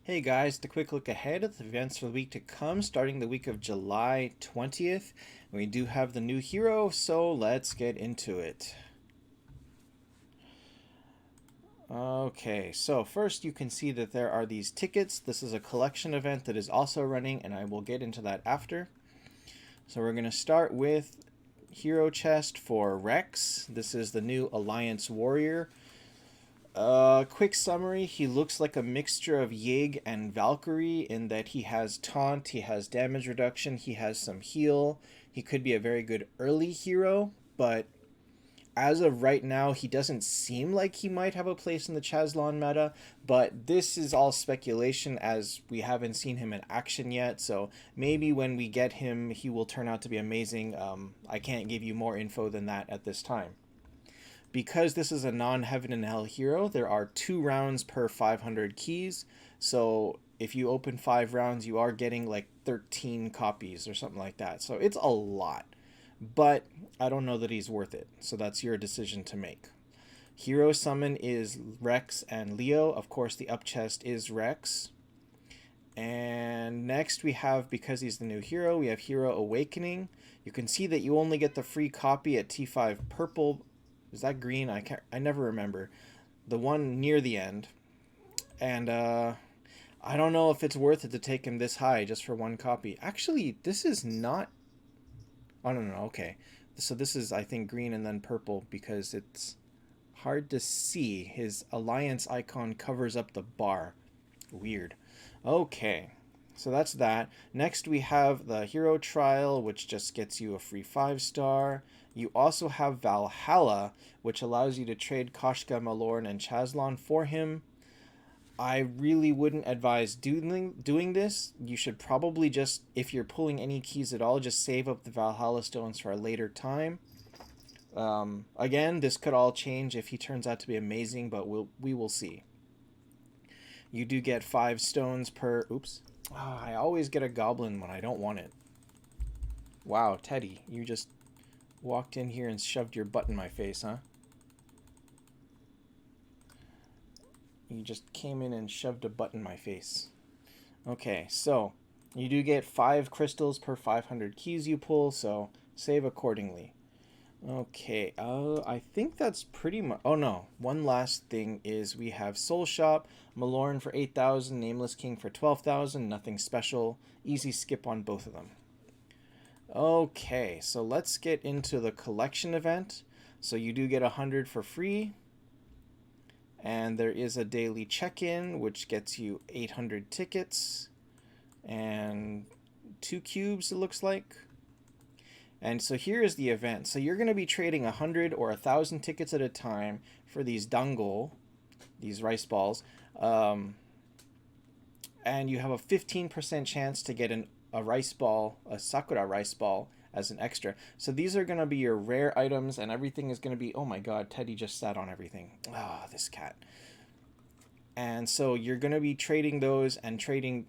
Hey guys, the quick look ahead at the events for the week to come, starting the week of July 20th. We do have the new hero, so let's get into it. Okay, so first you can see that there are these tickets. This is a collection event that is also running, and I will get into that after. So we're going to start with Hero Chest for Rex. This is the new Alliance Warrior. Quick summary, he looks like a mixture of Yig and Valkyrie in that he has taunt, he has damage reduction, he has some heal. He could be a very good early hero, but as of right now, he doesn't seem like he might have a place in the Chazlon meta, but this is all speculation as we haven't seen him in action yet, so maybe when we get him, he will turn out to be amazing. I can't give you more info than that at this time. Because this is a non-Heaven and Hell hero, there are 2 rounds per 500 keys. So if you open 5 rounds, you are getting like 13 copies or something like that. So it's a lot. But I don't know that he's worth it. So that's your decision to make. Hero summon is Rex and Leo. Of course, the up chest is Rex. And next we have, because he's the new hero, we have Hero Awakening. You can see that you only get the free copy at T5 purple. Is that green? I never remember. The one near the end. And I don't know if it's worth it to take him this high just for one copy. Actually, this is not. Oh no, okay. So this is, I think, green and then purple because it's hard to see. His alliance icon covers up the bar. Weird. Okay. So that's that. Next we have the Hero Trial, which just gets you a free 5-star. You also have Valhalla, which allows you to trade Koshka, Malorn, and Chazlon for him. I really wouldn't advise doing this. You should probably just, if you're pulling any keys at all, just save up the Valhalla stones for a later time. Again, this could all change if he turns out to be amazing, but we will see. You do get 5 stones per... Oops. Oh, I always get a goblin when I don't want it. Wow, Teddy, you just walked in here and shoved your butt in my face, huh? You just came in and shoved a butt in my face. Okay, so you do get 5 crystals per 500 keys you pull, so save accordingly. Okay, I think that's pretty much... Oh no, one last thing is we have Soul Shop, Malorn for 8,000, Nameless King for 12,000, nothing special. Easy skip on both of them. Okay, so let's get into the collection event. So you do get 100 for free. And there is a daily check-in, which gets you 800 tickets. And 2 cubes, it looks like. And so here is the event. So you're going to be trading 100 or 1,000 tickets at a time for these dango, these rice balls. And you have a 15% chance to get a rice ball, a Sakura rice ball, as an extra. So these are going to be your rare items, and everything is going to be... Oh my god, Teddy just sat on everything. Ah, this cat. And so you're going to be trading those and trading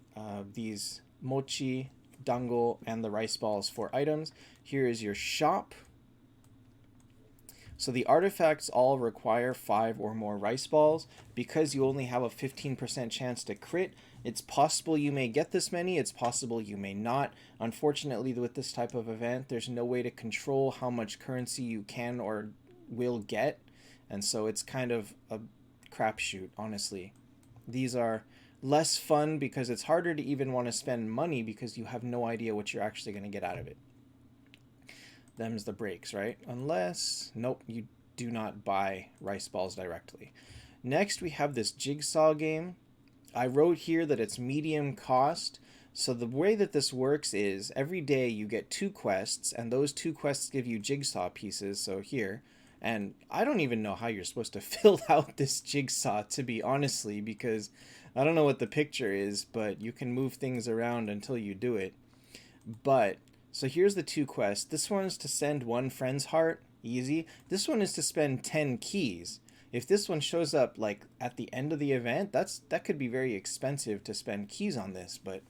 these mochi, dango, and the rice balls for items. Here is your shop. So the artifacts all require 5 or more rice balls. Because you only have a 15% chance to crit, it's possible you may get this many, it's possible you may not. Unfortunately, with this type of event, there's no way to control how much currency you can or will get. And so it's kind of a crapshoot, honestly. These are less fun because it's harder to even want to spend money because you have no idea what you're actually going to get out of it. Them's the breaks, right? Unless, nope, you do not buy rice balls directly. Next, we have this jigsaw game. I wrote here that it's medium cost. So the way that this works is every day you get 2 quests, and those 2 quests give you jigsaw pieces. So here, and I don't even know how you're supposed to fill out this jigsaw, to be honestly, because I don't know what the picture is, but you can move things around until you do it. But so here's the 2 quests. This one is to send 1 friend's heart, easy. This one is to spend 10 keys. If this one shows up like at the end of the event, that could be very expensive to spend keys on this, but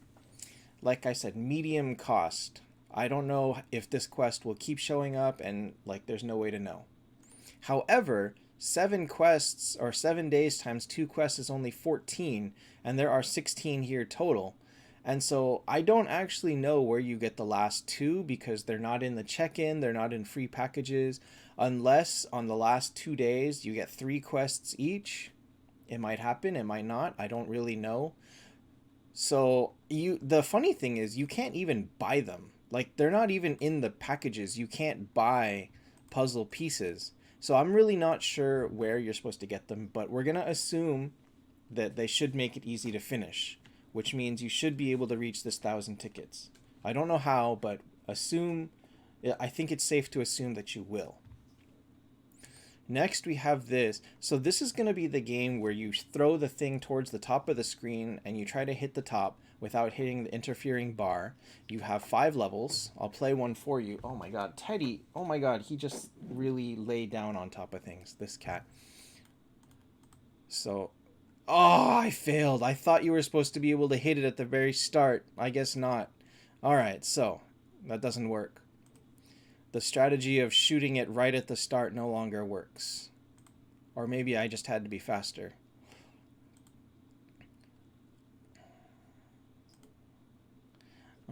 like I said, medium cost. I don't know if this quest will keep showing up, and like there's no way to know. However, 7 quests, or 7 days times 2 quests is only 14, and there are 16 here total. And so I don't actually know where you get the last 2 because they're not in the check-in, they're not in free packages, unless on the last 2 days you get 3 quests each. It might happen, it might not, I don't really know. So the funny thing is you can't even buy them. Like, they're not even in the packages. You can't buy puzzle pieces. So I'm really not sure where you're supposed to get them, but we're going to assume that they should make it easy to finish, which means you should be able to reach this 1,000 tickets. I don't know how, but I think it's safe to assume that you will. Next we have this. So this is going to be the game where you throw the thing towards the top of the screen and you try to hit the top without hitting the interfering bar. You have 5 levels. I'll play one for you. Oh my god, Teddy. Oh my god, he just really laid down on top of things, this cat. So, oh, I failed. I thought you were supposed to be able to hit it at the very start. I guess not. Alright, so that doesn't work. The strategy of shooting it right at the start no longer works. Or maybe I just had to be faster.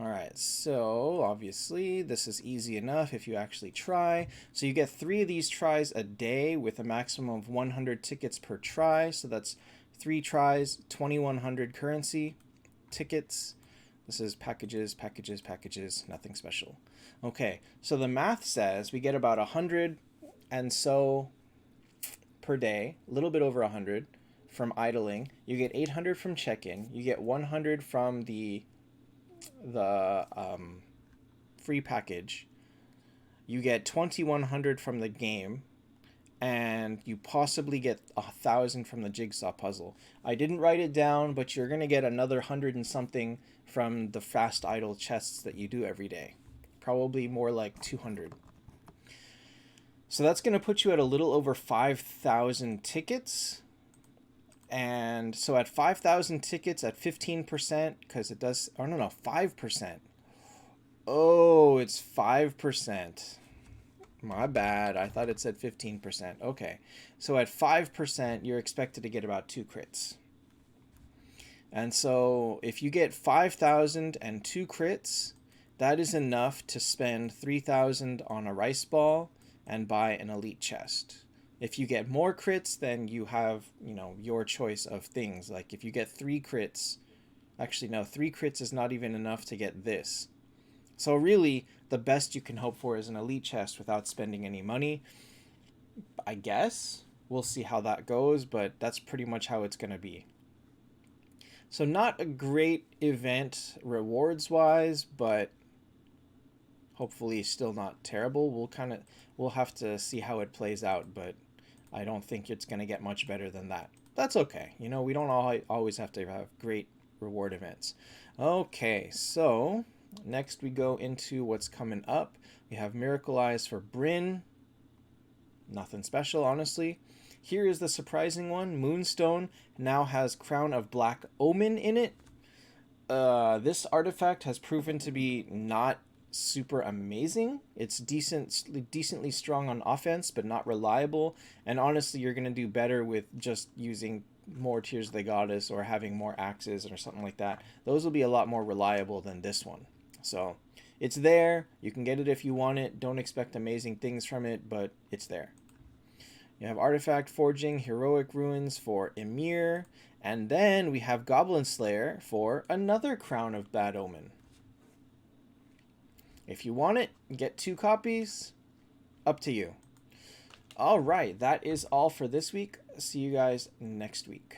Alright, so obviously this is easy enough if you actually try. So you get 3 of these tries a day with a maximum of 100 tickets per try. So that's 3 tries, 2,100 currency tickets. This is packages, packages, packages, nothing special. Okay, so the math says we get about 100 and so per day, a little bit over 100 from idling. You get 800 from check-in. You get 100 from the free package. You get 2,100 from the game, and you possibly get 1,000 from the jigsaw puzzle. I didn't write it down, but you're gonna get another 100 and something from the fast idle chests that you do every day. Probably more like 200. So that's going to put you at a little over 5,000 tickets. And so at 5,000 tickets at 15%, because it does, oh no, 5%. Oh, it's 5%. My bad. I thought it said 15%. Okay. So at 5%, you're expected to get about 2 crits. And so if you get 5,000 and 2 crits, that is enough to spend 3,000 on a rice ball and buy an elite chest. If you get more crits, then you have, your choice of things. Like if you get 3 crits, actually no, 3 crits is not even enough to get this. So really, the best you can hope for is an elite chest without spending any money. I guess. We'll see how that goes, but that's pretty much how it's going to be. So not a great event rewards-wise, but hopefully still not terrible. We'll have to see how it plays out, but I don't think it's going to get much better than that. That's okay. We don't always have to have great reward events. Okay, so next we go into what's coming up. We have Miracle Eyes for Bryn. Nothing special, honestly. Here is the surprising one. Moonstone now has Crown of Black Omen in it. This artifact has proven to be not super amazing. It's decently strong on offense, but not reliable. And honestly, you're going to do better with just using more Tears of the Goddess or having more axes or something like that. Those will be a lot more reliable than this one. So it's there. You can get it if you want it. Don't expect amazing things from it, but it's there. You have Artifact Forging, Heroic Ruins for Emir, and then we have Goblin Slayer for another Crown of Bad Omen. If you want it, get 2 copies. Up to you. All right, that is all for this week. See you guys next week.